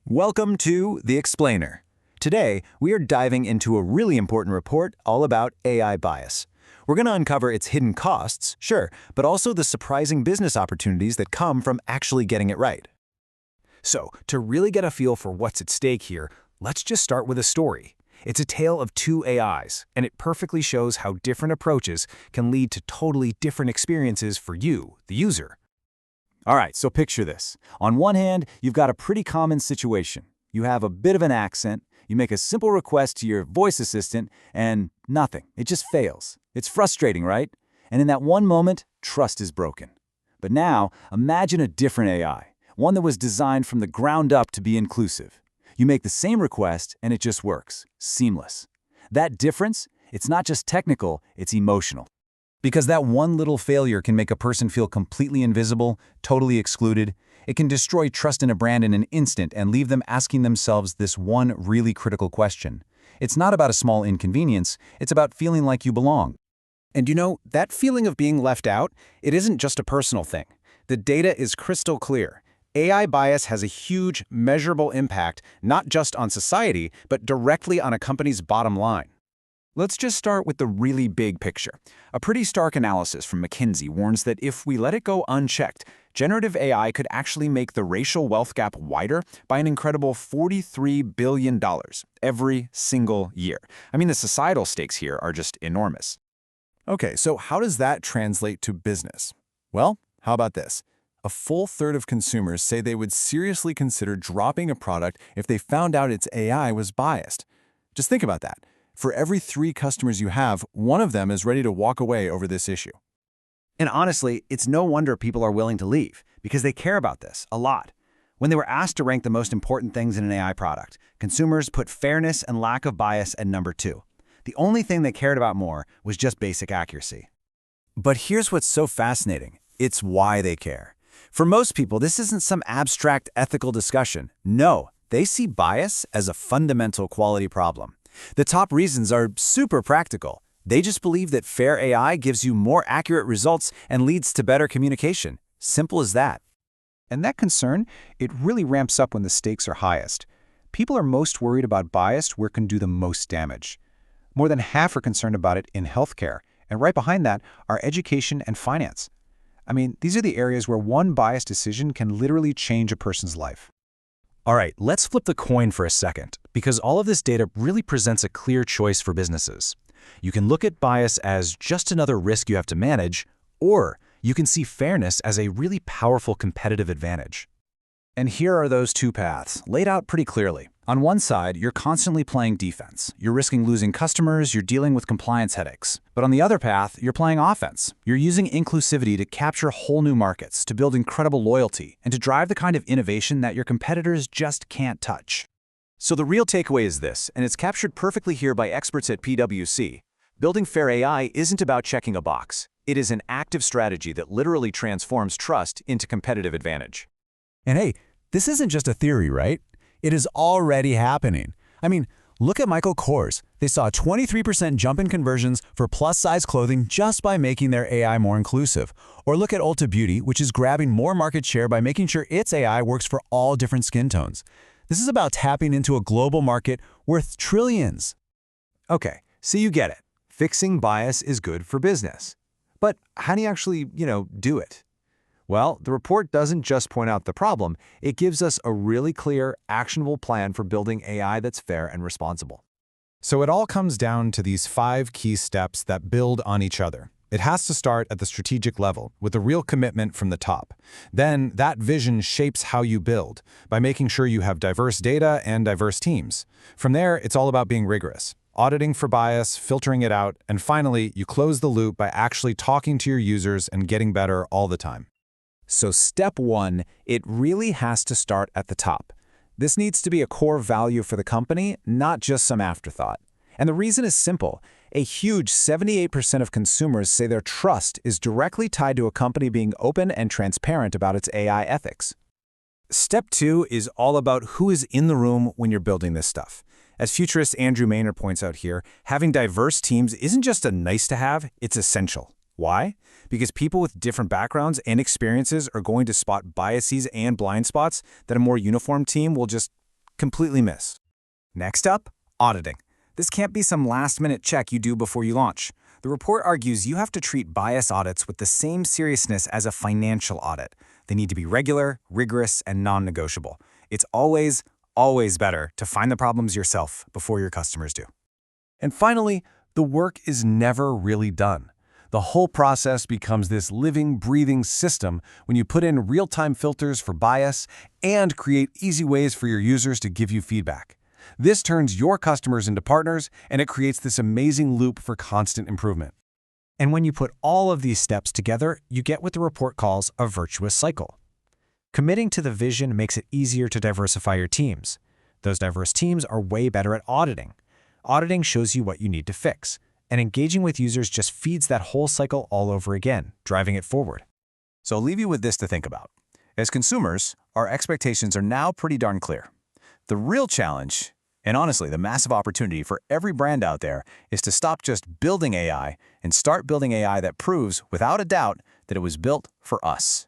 Welcome to The Explainer. Today, we are diving into a really important report all about AI bias. We're going to uncover its hidden costs, sure, but also the surprising business opportunities that come from actually getting it right. So, to really get a feel for what's at stake here, let's just start with a story. It's a tale of two AIs, and it perfectly shows how different approaches can lead to totally different experiences for you, the user. All right, so picture this. On one hand, you've got a pretty common situation. You have a bit of an accent, you make a simple request to your voice assistant, and nothing. It just fails. It's frustrating, right? And in that one moment, trust is broken. But now, imagine a different AI, one that was designed from the ground up to be inclusive. You make the same request, and it just works. Seamless. That difference, it's not just technical, it's emotional. Because that one little failure can make a person feel completely invisible, totally excluded. It can destroy trust in a brand in an instant and leave them asking themselves this one really critical question. It's not about a small inconvenience, it's about feeling like you belong. And you know, that feeling of being left out, it isn't just a personal thing. The data is crystal clear. AI bias has a huge, measurable impact, not just on society, but directly on a company's bottom line. Let's just start with the really big picture. A pretty stark analysis from McKinsey warns that if we let it go unchecked, generative AI could actually make the racial wealth gap wider by an incredible $43 billion every single year. I mean, the societal stakes here are just enormous. Okay, so how does that translate to business? Well, how about this? A full third of consumers say they would seriously consider dropping a product if they found out its AI was biased. Just think about that. For every 3 customers you have, one of them is ready to walk away over this issue. And honestly, it's no wonder people are willing to leave, because they care about this a lot. When they were asked to rank the most important things in an AI product, consumers put fairness and lack of bias at number 2. The only thing they cared about more was just basic accuracy. But here's what's so fascinating. It's why they care. For most people, this isn't some abstract ethical discussion. No, they see bias as a fundamental quality problem. The top reasons are super practical. They just believe that fair AI gives you more accurate results and leads to better communication. Simple as that. And that concern, it really ramps up when the stakes are highest. People are most worried about bias where it can do the most damage. More than half are concerned about it in healthcare, and right behind that are education and finance. I mean, these are the areas where one biased decision can literally change a person's life. All right, let's flip the coin for a second, because all of this data really presents a clear choice for businesses. You can look at bias as just another risk you have to manage, or you can see fairness as a really powerful competitive advantage. And here are those two paths, laid out pretty clearly. On one side, you're constantly playing defense. You're risking losing customers, you're dealing with compliance headaches. But on the other path, you're playing offense. You're using inclusivity to capture whole new markets, to build incredible loyalty, and to drive the kind of innovation that your competitors just can't touch. So the real takeaway is this, and it's captured perfectly here by experts at PwC. Building fair AI isn't about checking a box. It is an active strategy that literally transforms trust into competitive advantage. And hey, this isn't just a theory, right? It is already happening. I mean, look at Michael Kors. They saw a 23% jump in conversions for plus-size clothing just by making their AI more inclusive. Or look at Ulta Beauty, which is grabbing more market share by making sure its AI works for all different skin tones. This is about tapping into a global market worth trillions. Okay, so you get it. Fixing bias is good for business. But how do you actually, do it? Well, the report doesn't just point out the problem, it gives us a really clear, actionable plan for building AI that's fair and responsible. So it all comes down to these 5 key steps that build on each other. It has to start at the strategic level, with a real commitment from the top. Then that vision shapes how you build, by making sure you have diverse data and diverse teams. From there, it's all about being rigorous, auditing for bias, filtering it out, and finally, you close the loop by actually talking to your users and getting better all the time. So step 1, it really has to start at the top. This needs to be a core value for the company, not just some afterthought. And the reason is simple. A huge 78% of consumers say their trust is directly tied to a company being open and transparent about its AI ethics. Step 2 is all about who is in the room when you're building this stuff. As futurist Andrew Maynard points out here, having diverse teams isn't just a nice to have, it's essential. Why? Because people with different backgrounds and experiences are going to spot biases and blind spots that a more uniform team will just completely miss. Next up, auditing. This can't be some last-minute check you do before you launch. The report argues you have to treat bias audits with the same seriousness as a financial audit. They need to be regular, rigorous, and non-negotiable. It's always, always better to find the problems yourself before your customers do. And finally, the work is never really done. The whole process becomes this living, breathing system when you put in real-time filters for bias and create easy ways for your users to give you feedback. This turns your customers into partners, and it creates this amazing loop for constant improvement. And when you put all of these steps together, you get what the report calls a virtuous cycle. Committing to the vision makes it easier to diversify your teams. Those diverse teams are way better at auditing. Auditing shows you what you need to fix, and engaging with users just feeds that whole cycle all over again, driving it forward. So I'll leave you with this to think about. As consumers, our expectations are now pretty darn clear. The real challenge, and honestly the massive opportunity for every brand out there, is to stop just building AI and start building AI that proves, without a doubt, that it was built for us.